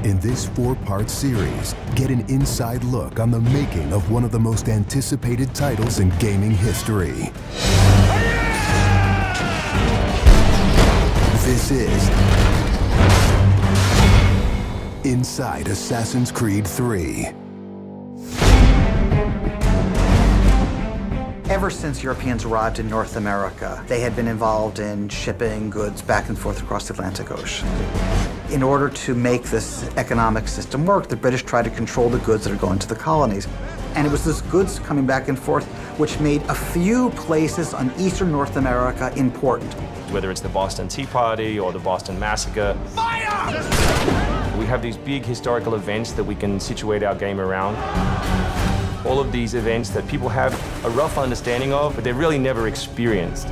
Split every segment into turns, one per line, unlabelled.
In this 4-part series, get an inside look on the making of one of the most anticipated titles in gaming history. This is Inside Assassin's Creed 3.
Ever since Europeans arrived in North America, they had been involved in shipping goods back and forth across the Atlantic Ocean. In order to make this economic system work, the British tried to control the goods that are going to the colonies. And it was this goods coming back and forth which made a few places on eastern North America important.
Whether it's the Boston Tea Party or the Boston Massacre. Fire! We have these big historical events that we can situate our game around. All of these events that people have a rough understanding of, but they've really never experienced.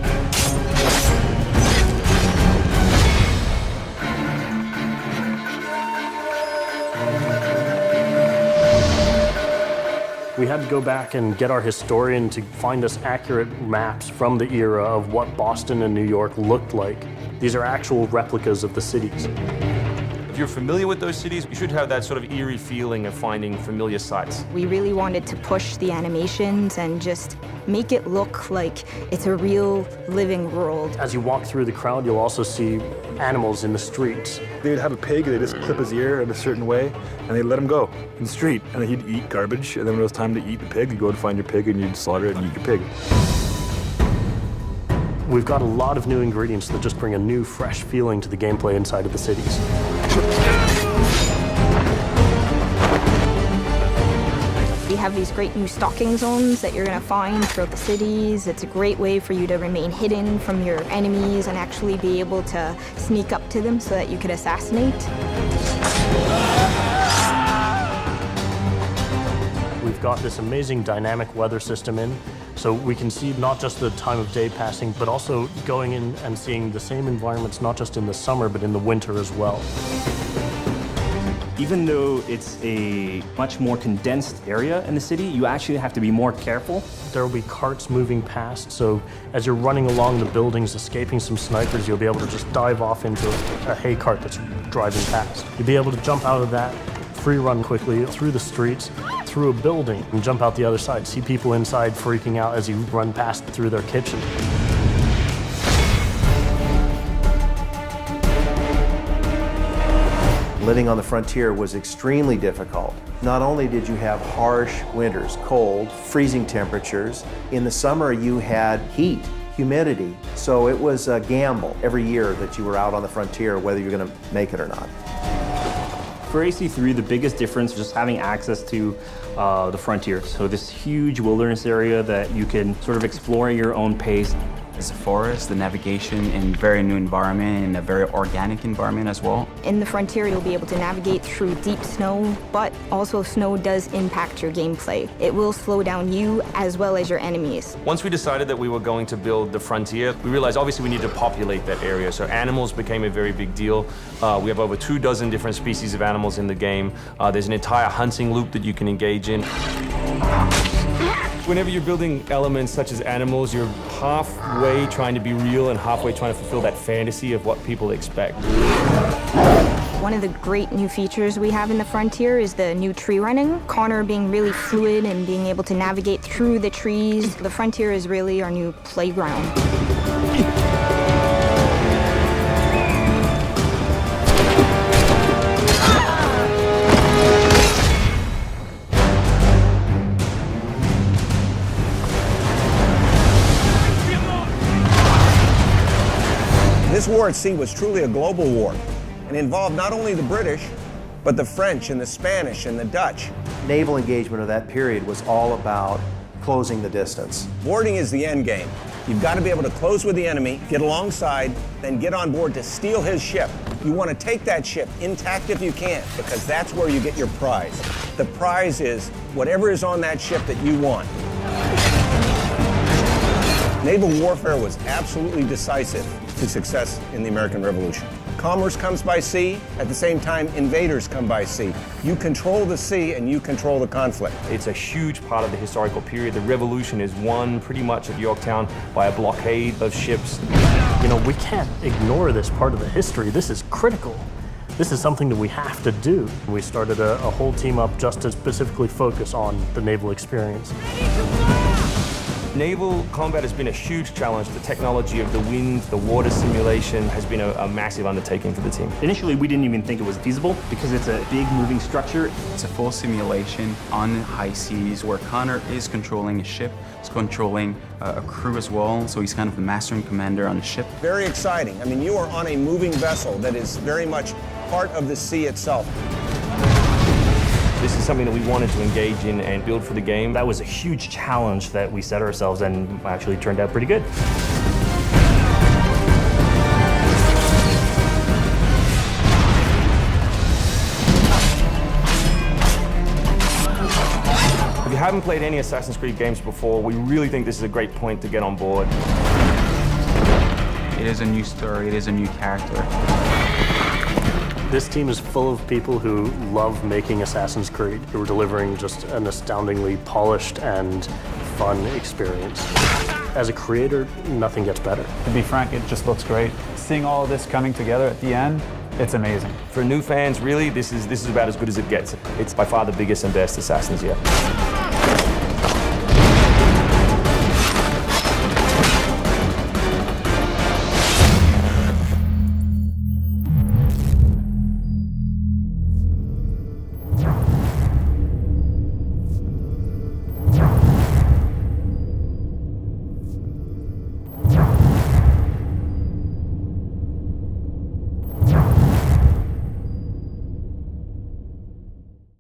We had to go back and get our historian to find us accurate maps from the era of what Boston and New York looked like. These are actual replicas of the cities.
If you're familiar with those cities, you should have that sort of eerie feeling of finding familiar sights.
We really wanted to push the animations and just make it look like it's a real living world.
As you walk through the crowd, you'll also see animals in the streets.
They'd have a pig, they just clip his ear in a certain way, and they'd let him go in the street. And then he'd eat garbage, and then when it was time to eat the pig, you'd go and find your pig, and you'd slaughter it and eat your pig.
We've got a lot of new ingredients that just bring a new, fresh feeling to the gameplay inside of the cities.
We have these great new stalking zones that you're going to find throughout the cities. It's a great way for you to remain hidden from your enemies and actually be able to sneak up to them so that you could assassinate.
We've got this amazing dynamic weather system in, so we can see not just the time of day passing, but also going in and seeing the same environments, not just in the summer, but in the winter as well.
Even though it's a much more condensed area in the city, you actually have to be more careful.
There will be carts moving past, so as you're running along the buildings, escaping some snipers, you'll be able to just dive off into a hay cart that's driving past. You'll be able to jump out of that, free run quickly through the streets, through a building, and jump out the other side. See people inside freaking out as you run past through their kitchen.
Living on the frontier was extremely difficult. Not only did you have harsh winters, cold, freezing temperatures, in the summer you had heat, humidity, so it was a gamble every year that you were out on the frontier, whether you're going to make it or not.
For AC3, the biggest difference is just having access to the frontier. So this huge wilderness area that you can sort of explore at your own pace.
It's a forest, the navigation in a very new environment, in a very organic environment as well.
In the frontier, you'll be able to navigate through deep snow, but also snow does impact your gameplay. It will slow down you as well as your enemies.
Once we decided that we were going to build the frontier, we realized obviously we need to populate that area. So animals became a very big deal. We have over 24 different species of animals in the game. There's an entire hunting loop that you can engage in. Whenever you're building elements such as animals, you're halfway trying to be real and halfway trying to fulfill that fantasy of what people expect.
One of the great new features we have in the frontier is the new tree running. Connor being really fluid and being able to navigate through the trees. The frontier is really our new playground.
This war at sea was truly a global war and involved not only the British, but the French and the Spanish and the Dutch.
Naval engagement of that period was all about closing the distance.
Boarding is the end game. You've got to be able to close with the enemy, get alongside, then get on board to steal his ship. You want to take that ship intact if you can, because that's where you get your prize. The prize is whatever is on that ship that you want. Naval warfare was absolutely decisive to success in the American Revolution. Commerce comes by sea, at the same time invaders come by sea. You control the sea and you control the conflict.
It's a huge part of the historical period. The revolution is won pretty much at Yorktown by a blockade of ships.
You know, we can't ignore this part of the history. This is critical. this is something that we have to do. We started a whole team up just to specifically focus on the naval experience.
Naval combat has been a huge challenge. The technology of the wind, the water simulation has been a massive undertaking for the team.
Initially, we didn't even think it was feasible because it's a big moving structure.
It's a full simulation on high seas where Connor is controlling a ship, he's controlling a crew as well, so he's kind of the master and commander on the ship.
Very exciting. I mean, you are on a moving vessel that is very much part of the sea itself.
This is something that we wanted to engage in and build for the game.
That was a huge challenge that we set ourselves and actually turned out pretty good.
If you haven't played any Assassin's Creed games before, we really think this is a great point to get on board.
It is a new story, it is a new character.
This team is full of people who love making Assassin's Creed, who are delivering just an astoundingly polished and fun experience. As a creator, nothing gets better.
To be frank, it just looks great. Seeing all of this coming together at the end, it's amazing.
For new fans, really, this is about as good as it gets. It's by far the biggest and best Assassins yet.